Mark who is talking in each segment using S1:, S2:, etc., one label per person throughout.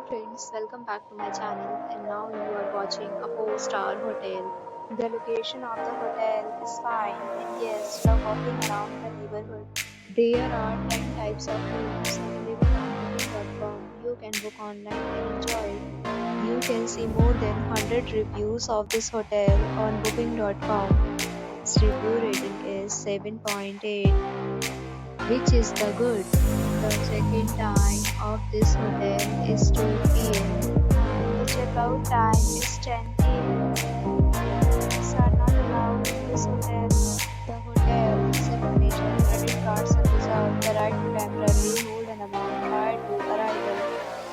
S1: Friends, welcome back to my channel, and now you are watching a 4-star hotel. The location of the hotel is fine, and guests love walking around the neighborhood. There are 10 types of rooms available on booking.com. You can book online and enjoy it. You can see more than 100 reviews of this hotel on booking.com. Its review rating is 7.8, which is the good. The check-in time of this hotel is 2 p.m. The checkout time is 10 a.m. Pets are not allowed in this hotel. The hotel accepts major credit cards and reserves the right to temporarily hold an amount prior to arrival.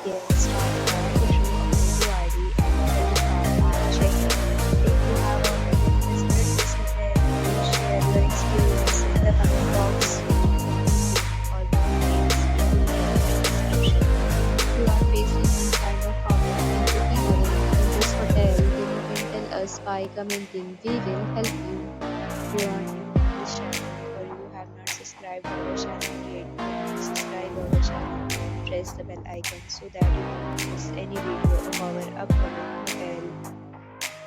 S1: Guests are required to show a photo ID and credit card at check-in. If you have already visited this hotel, please share your experience in the comment box. Or details in the description. If you are facing any kind of problem in booking a room in this hotel, then you can tell us by commenting. We will help you. If you are new to this channel or you have not subscribed our channel yet, please subscribe our channel and press the bell icon so that you don't miss any video of our upcoming hotel.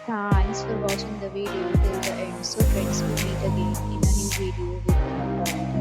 S1: Thanks for watching the video till the end. So friends, we meet again in a new video with another